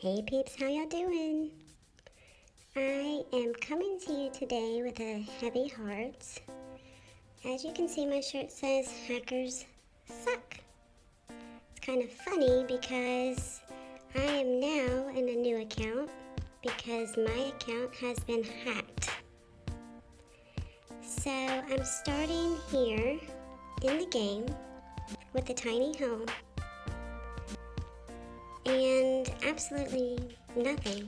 Hey peeps, how y'all doing? I am coming to you today with a heavy heart. As you can see, my shirt says hackers suck. It's kind of funny because I am now in a new account because my account has been hacked. So I'm starting here in the game with a tiny home and absolutely nothing.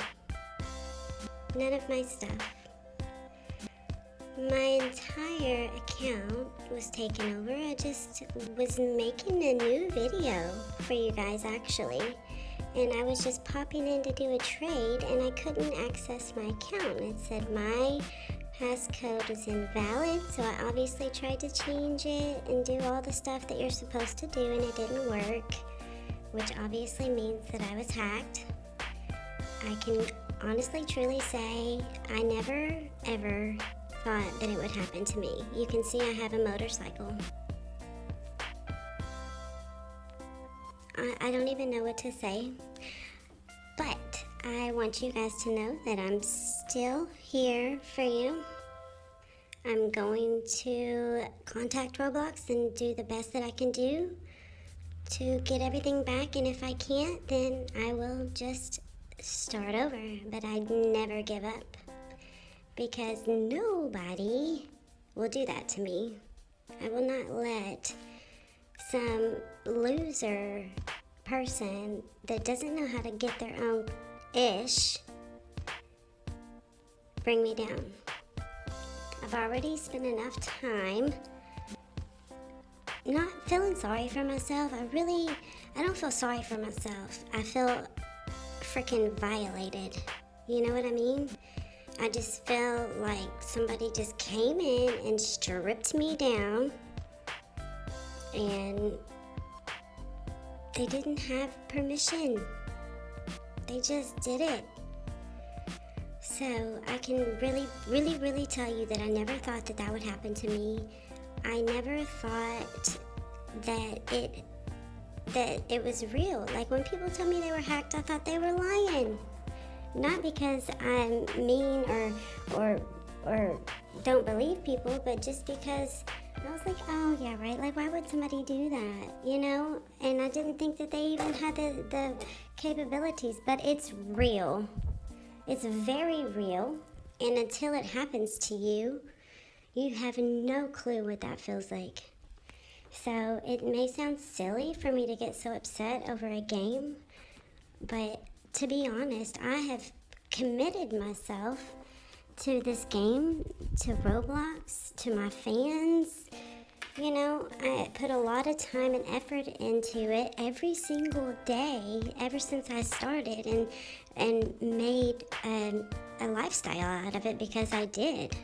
None of my stuff. My entire account was taken over. I just was making a new video for you guys actually. And I was just popping in to do a trade and I couldn't access my account. It said my passcode was invalid, so I obviously tried to change it and do all the stuff that you're supposed to do and it didn't work, which obviously means that I was hacked. I can honestly truly say I never ever thought that it would happen to me. You can see I have a motorcycle. I don't even know what to say, but I want you guys to know that I'm still here for you. I'm going to contact Roblox and do the best that I can do to get everything back, and if I can't, then I will just start over. But I'd never give up because nobody will do that to me. I will not let some loser person that doesn't know how to get their own ish bring me down. I've already spent enough time not feeling sorry for myself. I don't feel sorry for myself. I feel freaking violated. You know what I mean? I just feel like somebody just came in and stripped me down and they didn't have permission. They just did it. So I can really tell you that I never thought that would happen to me. I never thought that it was real. Like when people told me they were hacked, I thought they were lying. Not because I'm mean or don't believe people, but just because I was like, oh yeah, right, like why would somebody do that, you know? And I didn't think that they even had the capabilities, but it's real. It's very real, and until it happens to you, you have no clue what that feels like. So it may sound silly for me to get so upset over a game, but to be honest, I have committed myself to this game, to Roblox, to my fans. You know, I put a lot of time and effort into it every single day ever since I started and made a lifestyle out of it because I did.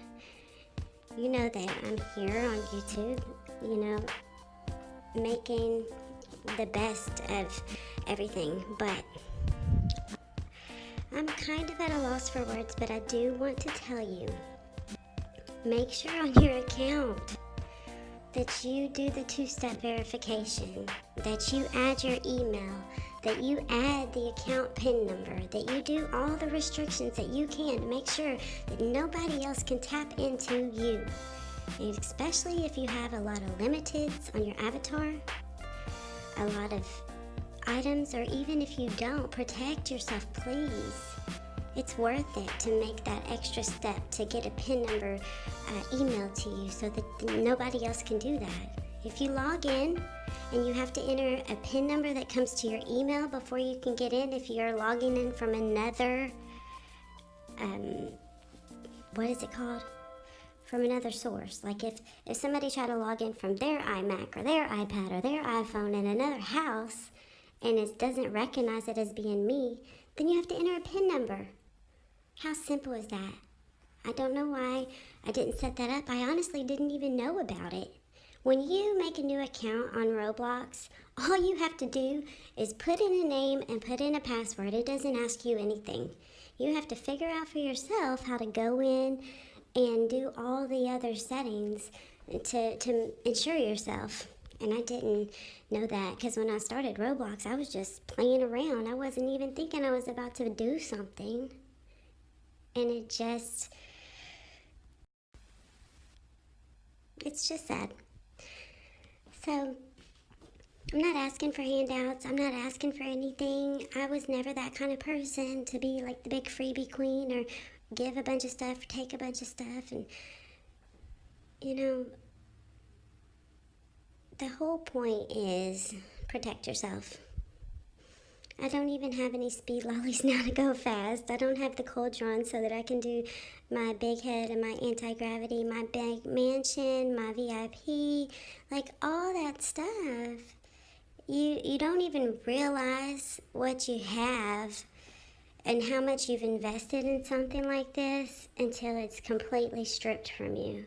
You know that I'm here on YouTube, you know, making the best of everything, but I'm kind of at a loss for words, but I do want to tell you, make sure on your account that you do the two-step verification, that you add your email, that you add the account PIN number, that you do all the restrictions that you can to make sure that nobody else can tap into you. And especially if you have a lot of limiteds on your avatar, a lot of items, or even if you don't, protect yourself, please. It's worth it to make that extra step to get a PIN number emailed to you so that nobody else can do that. If you log in and you have to enter a PIN number that comes to your email before you can get in, if you're logging in from another, what is it called? From another source. Like if somebody tried to log in from their iMac or their iPad or their iPhone in another house and it doesn't recognize it as being me, then you have to enter a PIN number. How simple is that? I don't know why I didn't set that up. I honestly didn't even know about it. When you make a new account on Roblox, all you have to do is put in a name and put in a password. It doesn't ask you anything. You have to figure out for yourself how to go in and do all the other settings to ensure yourself. And I didn't know that because when I started Roblox, I was just playing around. I wasn't even thinking I was about to do something. And it's just sad. So I'm not asking for handouts. I'm not asking for anything. I was never that kind of person to be like the big freebie queen or give a bunch of stuff, take a bunch of stuff. And, you know, the whole point is protect yourself. I don't even have any speed lollies now to go fast. I don't have the Cauldron so that I can do my big head and my anti-gravity, my big mansion, my VIP, like all that stuff. You don't even realize what you have and how much you've invested in something like this until it's completely stripped from you.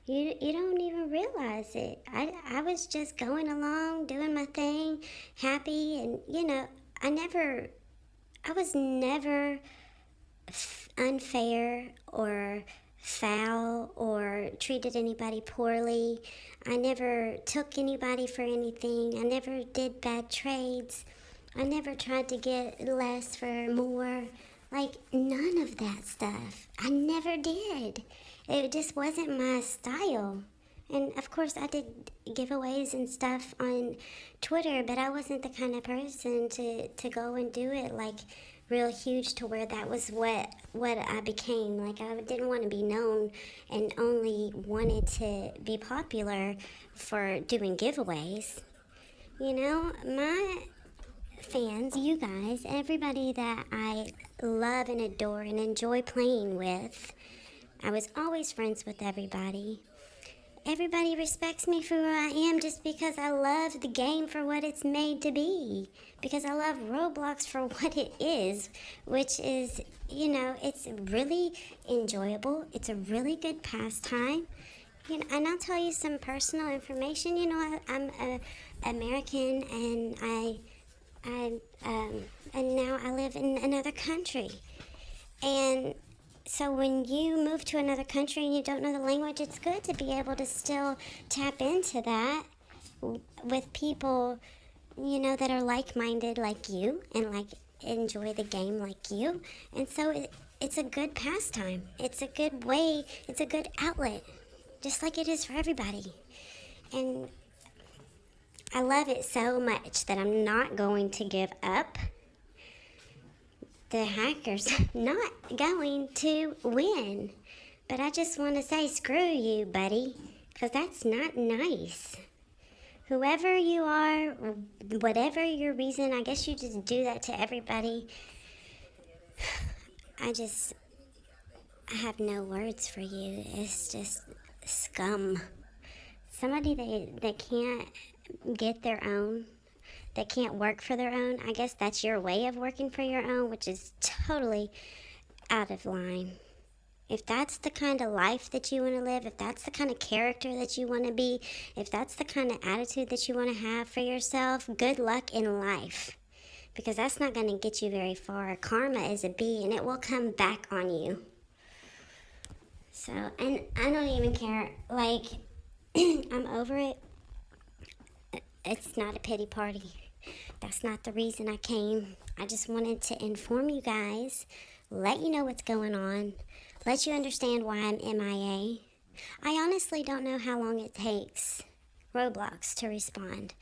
You don't even realize it. I was just going along, doing my thing, happy, and I was never unfair or foul or treated anybody poorly. I never took anybody for anything. I never did bad trades. I never tried to get less for more. Like, none of that stuff. I never did. It just wasn't my style. And of course, I did giveaways and stuff on Twitter, but I wasn't the kind of person to go and do it like real huge to where that was what I became. Like, I didn't want to be known and only wanted to be popular for doing giveaways. My fans, you guys, everybody that I love and adore and enjoy playing with, I was always friends with everybody. Everybody respects me for who I am just because I love the game for what it's made to be. Because I love Roblox for what it is, which is, it's really enjoyable. It's a really good pastime. And I'll tell you some personal information. I'm American, and and now I live in another country. And so when you move to another country and you don't know the language, it's good to be able to still tap into that with people, that are like-minded like you and like enjoy the game like you. And so it's a good pastime. It's a good way. It's a good outlet, just like it is for everybody. And I love it so much that I'm not going to give up. The hackers not going to win. But I just want to say, screw you, buddy, because that's not nice. Whoever you are, whatever your reason, I guess you just do that to everybody. I have no words for you. It's just scum. Somebody that can't get their own, that can't work for their own, I guess that's your way of working for your own, which is totally out of line. If that's the kind of life that you want to live, if that's the kind of character that you want to be, if that's the kind of attitude that you want to have for yourself, good luck in life. Because that's not going to get you very far. Karma is a bee, and it will come back on you. So, and I don't even care. Like, I'm over it. It's not a pity party. That's not the reason I came. I just wanted to inform you guys, let you know what's going on, let you understand why I'm MIA. I honestly don't know how long it takes Roblox to respond.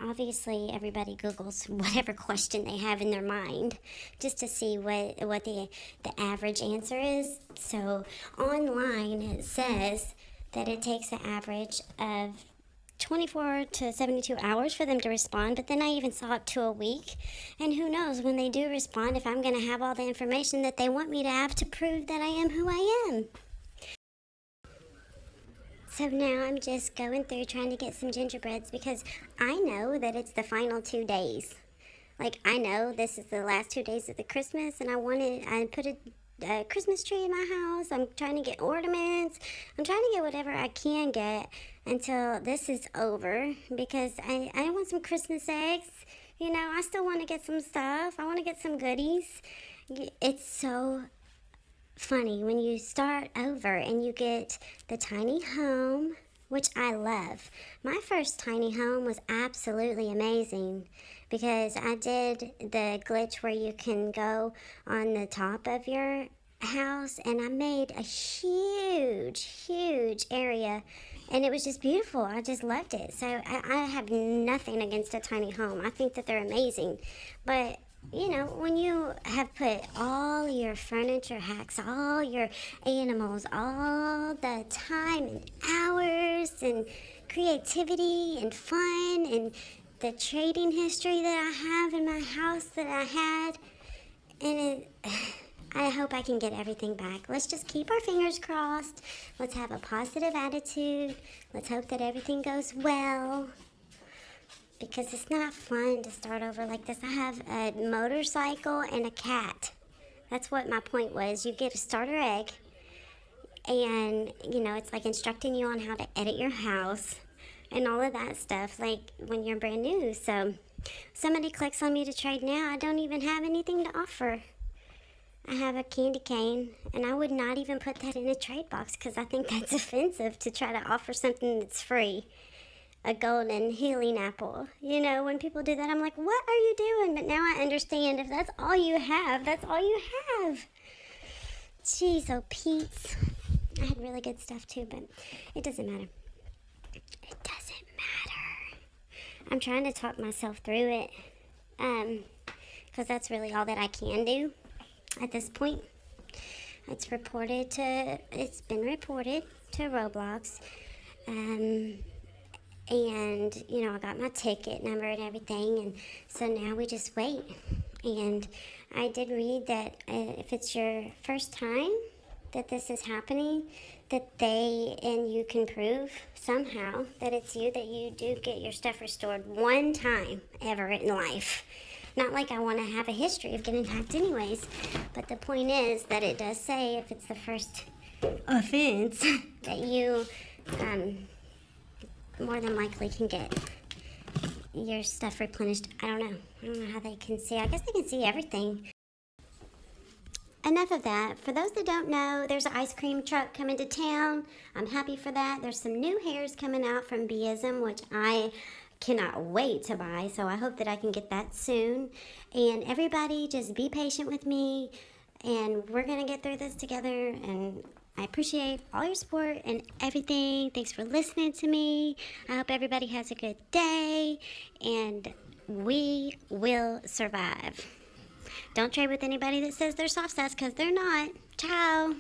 Obviously everybody Googles whatever question they have in their mind just to see what the average answer is. So online it says that it takes an average of 24 to 72 hours for them to respond, but then I even saw up to a week. And who knows, when they do respond, if I'm going to have all the information that they want me to have to prove that I am who I am. So now I'm just going through trying to get some gingerbreads because I know that it's the final 2 days. Like, I know this is the last 2 days of the Christmas, and I put a Christmas tree in my house. I'm trying to get ornaments. I'm trying to get whatever I can get until this is over because I want some Christmas eggs. I still want to get some stuff. I want to get some goodies. It's so funny when you start over and you get the tiny home which I love. My first tiny home was absolutely amazing because I did the glitch where you can go on the top of your house, and I made a huge area, and it was just beautiful. I just loved it. So I have nothing against a tiny home. I think that they're amazing. But you know, when you have put all your furniture hacks, all your animals, all the time and hours and creativity and fun and the trading history that I have in my house that I had, and I hope I can get everything back. Let's just keep our fingers crossed. Let's have a positive attitude. Let's hope that everything goes well, because it's not fun to start over like this. I have a motorcycle and a cat. That's what my point was. You get a starter egg, and you know, it's like instructing you on how to edit your house and all of that stuff, like when you're brand new. So somebody clicks on me to trade now, I don't even have anything to offer. I have a candy cane, and I would not even put that in a trade box because I think that's offensive to try to offer something that's free. A golden healing apple. You know, when people do that, I'm like, what are you doing? But now I understand, if that's all you have, that's all you have. Jeez, oh Peeps. I had really good stuff too, but it doesn't matter. It doesn't matter. I'm trying to talk myself through it, because that's really all that I can do at this point. It's been reported to Roblox, and you know, I got my ticket number and everything, and so now we just wait. And I did read that if it's your first time that this is happening, that you can prove somehow that it's you, that you do get your stuff restored one time ever in life. Not like I want to have a history of getting hacked anyways, but the point is that it does say if it's the first offense that you more than likely can get your stuff replenished. I don't know how they can see. I guess they can see everything. Enough of that. For those that don't know, there's an ice cream truck coming to town. I'm happy for that. There's some new hairs coming out from Beism, which I cannot wait to buy, so I hope that I can get that soon. And everybody, just be patient with me, and we're gonna get through this together. And I appreciate all your support and everything. Thanks for listening to me. I hope everybody has a good day, and we will survive. Don't trade with anybody that says they're softSas, because they're not. Ciao.